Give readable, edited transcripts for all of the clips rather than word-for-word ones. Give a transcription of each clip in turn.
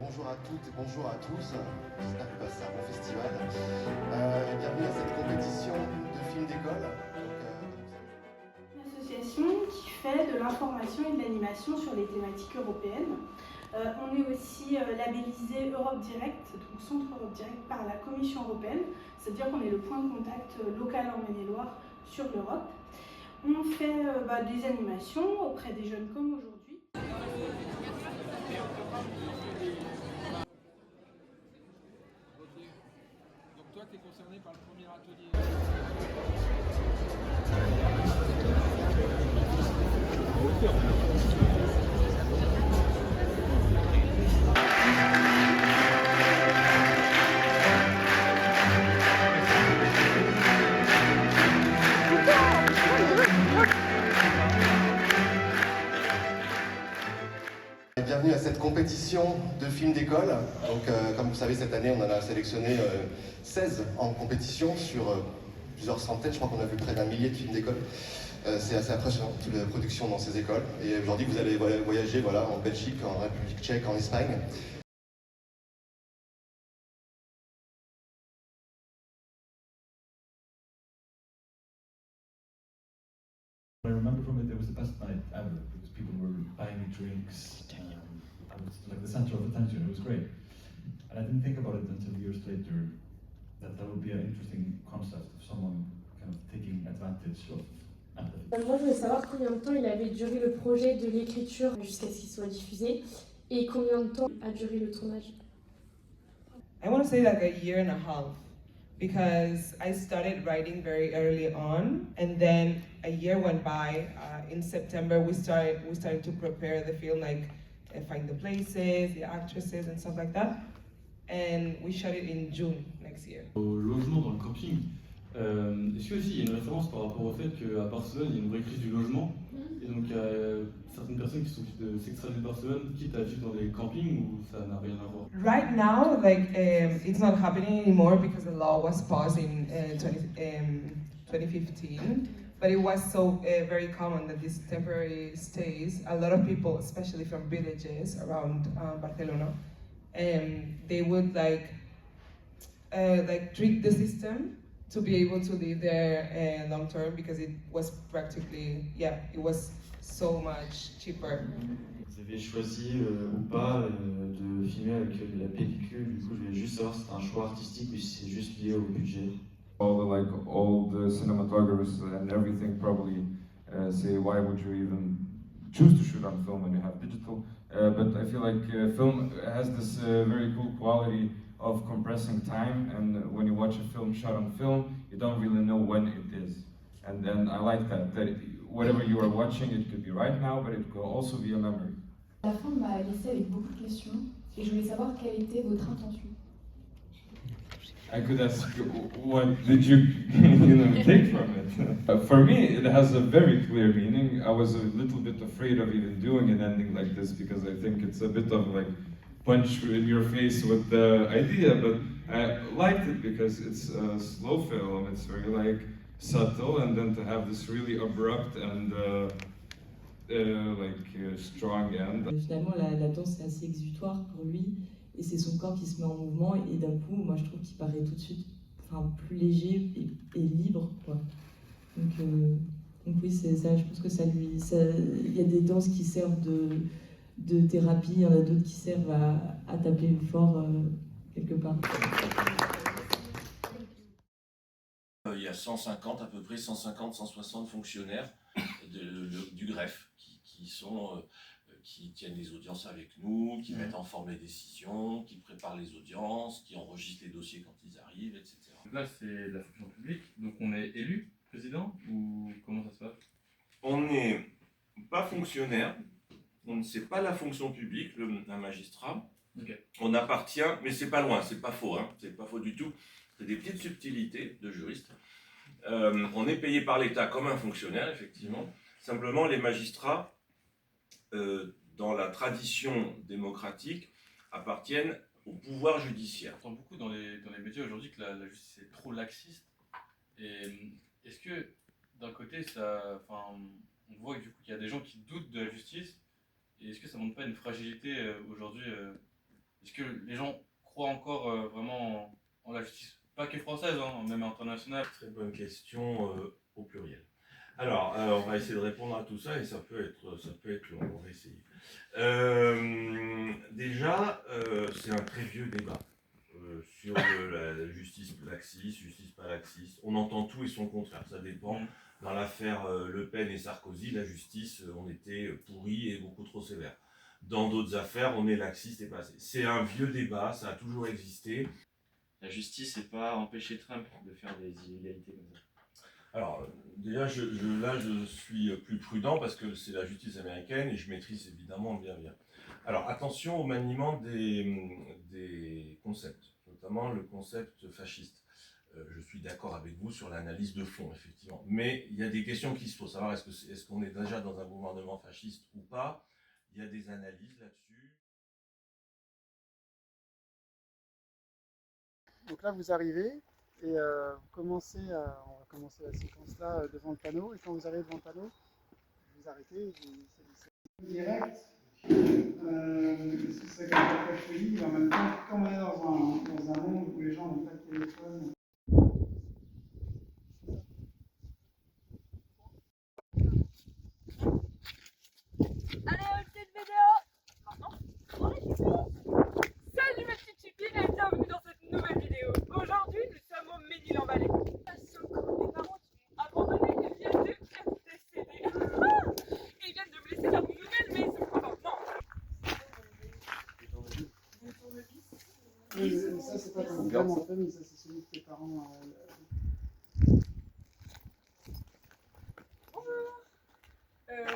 Bonjour à toutes et bonjour à tous, j'espère que vous passez un bon festival. Bienvenue à cette compétition de films d'école. Une association qui fait de l'information et de l'animation sur les thématiques européennes. On est aussi labellisé Europe Direct, donc Centre Europe Direct par la Commission européenne, c'est-à-dire qu'on est le point de contact local en Maine-et-Loire sur l'Europe. On fait des animations auprès des jeunes comme aujourd'hui. Donc toi, tu es concerné par le premier atelier. Bienvenue à cette compétition de films d'école. Donc, comme vous savez, cette année, on en a sélectionné 16 en compétition sur plusieurs centaines. Je crois qu'on a vu près d'un millier de films d'école. C'est assez impressionnant, toute la production dans ces écoles. Et aujourd'hui, vous allez voyager en Belgique, en République tchèque, en Espagne. What I remember from it was the best night ever because people were buying me drinks. I was like the center of attention. It was great. And I didn't think about it until years later that that would be an interesting concept of someone kind of taking advantage of empathy. Moi, je voulais savoir combien de temps il avait duré le projet de l'écriture jusqu'à ce qu'il soit diffusé et combien de temps a duré le tournage. I want to say like a year and a half because I started writing very early on, and then a year went by. In September, we started to prepare the film, like find the places, the actresses, and stuff like that. And we shot it in June next year. Au logement dans le camping, est-ce que aussi il y a une référence par rapport au fait qu'à Barcelone il y a une vraie crise du logement et donc il y a certaines personnes qui sont de s'extrader de Barcelone quitte à vivre dans des campings ou ça n'a rien à voir? Right now, it's not happening anymore because the law was passed in 2015. But it was so very common that these temporary stays, a lot of people, especially from villages around Barcelona, they would trick the system to be able to live there long term because it was practically, it was so much cheaper. Vous avez choisi ou pas de filmer avec la pellicule, du coup je voulais juste savoir si c'était un choix artistique ou si c'est juste lié au budget. All the cinematographers and everything probably say why would you even choose to shoot on film when you have digital, but I feel like film has this very cool quality of compressing time, and when you watch a film shot on film you don't really know when it is, and then I like that whatever you are watching, it could be right now but it could also be a memory. La fin m'a laissé avec beaucoup de questions et je voulais savoir quelle était votre intention. I could ask, what did you, take from it? For me, it has a very clear meaning. I was a little bit afraid of even doing an ending like this because I think it's a bit of like punch in your face with the idea, but I liked it because it's a slow film. It's very like subtle, and then to have this really abrupt and strong end. Finalement, la danse est assez exutoire pour lui. Et c'est son corps qui se met en mouvement et d'un coup, moi je trouve qu'il paraît tout de suite plus léger et libre, quoi. Donc oui, c'est ça, je pense que il y a des danses qui servent de thérapie, il y en a d'autres qui servent à taper fort quelque part. Il y a 150, à peu près 150-160 fonctionnaires du greffe qui tiennent les audiences avec nous, qui mettent en forme les décisions, qui préparent les audiences, qui enregistrent les dossiers quand ils arrivent, etc. Là c'est la fonction publique, donc on est élu président ou comment ça se passe? On n'est pas fonctionnaire, on ne sait pas la fonction publique, un magistrat. Okay. On appartient, mais c'est pas loin, c'est pas faux, c'est pas faux du tout. C'est des petites subtilités de juriste. On est payé par l'État comme un fonctionnaire, effectivement. Simplement, les magistrats, dans la tradition démocratique, appartiennent au pouvoir judiciaire. On entend beaucoup dans les médias aujourd'hui que la justice est trop laxiste. Et est-ce que, d'un côté, on voit du coup qu'il y a des gens qui doutent de la justice, et est-ce que ça ne montre pas une fragilité aujourd'hui Est-ce que les gens croient encore vraiment en la justice, pas que française, hein, même internationale? Très bonne question au pluriel. Alors, on va essayer de répondre à tout ça et ça peut être long, on va essayer. Déjà, c'est un très vieux débat sur la justice laxiste, justice pas laxiste. On entend tout et son contraire, ça dépend. Dans l'affaire Le Pen et Sarkozy, la justice, on était pourri et beaucoup trop sévère. Dans d'autres affaires, on est laxiste et pas assez. C'est un vieux débat, ça a toujours existé. La justice n'a pas empêché Trump de faire des illégalités comme ça. Alors, déjà, là, je suis plus prudent parce que c'est la justice américaine et je maîtrise évidemment bien. Alors, attention au maniement des concepts, notamment le concept fasciste. Je suis d'accord avec vous sur l'analyse de fond, effectivement. Mais il y a des questions qui se posent. Savoir est-ce qu'on est déjà dans un gouvernement fasciste ou pas? Il y a des analyses là-dessus. Donc là, vous arrivez et on va commencer la séquence là devant le panneau. Et quand vous arrivez devant le panneau, vous arrêtez, vous direct. C'est comme ça que je dis, en même temps, comme on est dans un monde où les gens n'ont pas de téléphone. Allez, une petite vidéo. Maintenant, on est ici. Salut ma petite chipine et bienvenue dans cette nouvelle vidéo. Aujourd'hui, nous sommes au Ménil-en-Vallée. Des parents qui m'ont abandonné et viennent de décéder. Ils viennent de me laisser leur nouvelle maison. Enfin, non. Oui, ça c'est pas ton vraiment en famille, ça c'est celui de tes parents.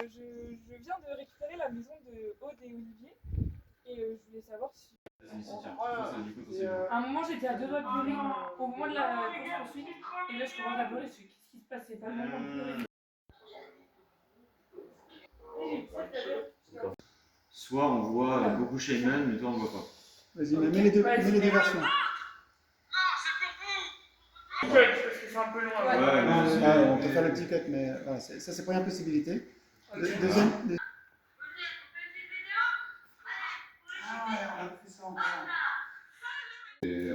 Je viens de récupérer la maison de Aude et Olivier et je voulais savoir si... À un moment j'étais à deux doigts de pleurer au moment de la course-poursuite et là je commence à pleurer, je suis qu'est-ce qui se passe, c'est pas le moment de pleurer. Soit on voit beaucoup Shaman, mais toi on voit pas. Vas-y, mets les deux versions. Parce que c'est un peu long. On peut faire le petit cut, mais voilà, ça c'est première possibilité. Deuxième.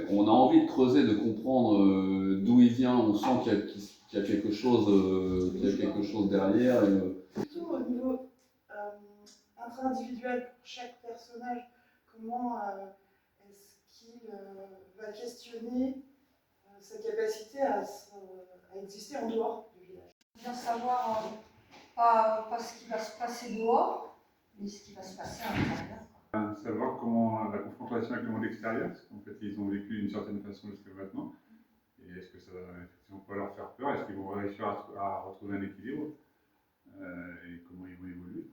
On a envie de creuser, de comprendre d'où il vient. On sent qu'il y a quelque chose derrière. Surtout au niveau intra-individuel pour chaque personnage, comment est-ce qu'il va questionner sa capacité à exister en dehors du village. Bien savoir pas ce qui va se passer dehors, mais ce qui va se passer à l'intérieur. Savoir comment la confrontation avec le monde extérieur, parce qu'en fait ils ont vécu d'une certaine façon jusqu'à maintenant, et est-ce que ça va effectivement pas leur faire peur, est-ce qu'ils vont réussir à retrouver un équilibre, et comment ils vont évoluer.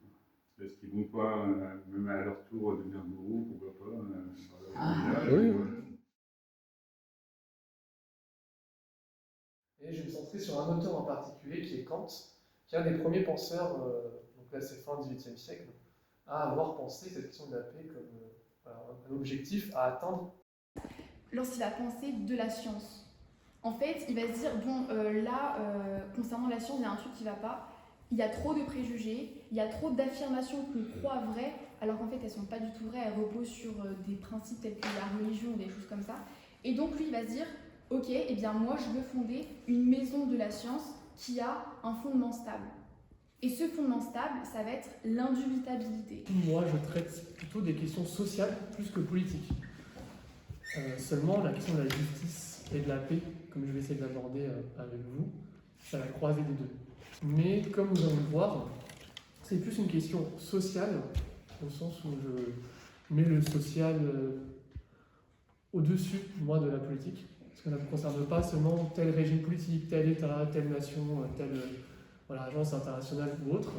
Est-ce qu'ils vont pas, même à leur tour, devenir gourou, pourquoi pas, dans leur village. Et je vais me centrer sur un auteur en particulier qui est Kant, qui est un des premiers penseurs, donc là c'est fin XVIIIe siècle, à avoir pensé cette question de la paix comme un objectif à atteindre. Lorsqu'il va penser de la science, en fait il va se dire, bon concernant la science il y a un truc qui ne va pas, il y a trop de préjugés, il y a trop d'affirmations qu'on croit vraies, alors qu'en fait elles ne sont pas du tout vraies, elles reposent sur des principes tels que la religion ou des choses comme ça. Et donc lui il va se dire, ok, eh bien moi je veux fonder une maison de la science qui a un fondement stable. Et ce fondement stable, ça va être l'indubitabilité. Moi je traite plutôt des questions sociales plus que politiques. Seulement la question de la justice et de la paix, comme je vais essayer de l'aborder avec vous, ça va croiser des deux. Mais comme nous allons le voir, c'est plus une question sociale, au sens où je mets le social au-dessus, moi, de la politique. Parce que ça ne concerne pas seulement tel régime politique, tel État, telle nation, telle agence internationale ou autre.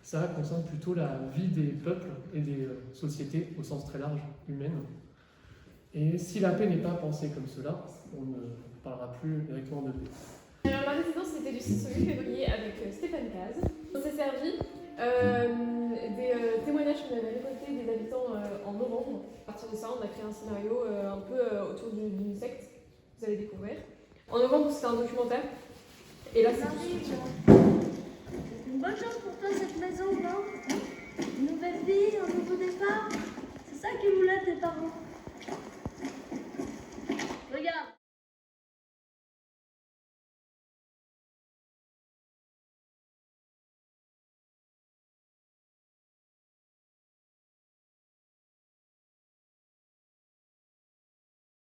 Ça concerne plutôt la vie des peuples et des sociétés au sens très large, humaine. Et si la paix n'est pas pensée comme cela, on ne parlera plus directement de paix. Alors ma résidence c'était du 6 au 8 février avec Stéphane Caz. On s'est servi des témoignages qu'on avait récoltés des habitants en novembre. À partir de ça, on a créé un scénario un peu autour d'une secte, vous allez découvrir. En novembre, c'était un documentaire, et là, c'est tout de suite. Une bonne chance pour toi cette maison, non? Une nouvelle vie, un nouveau départ.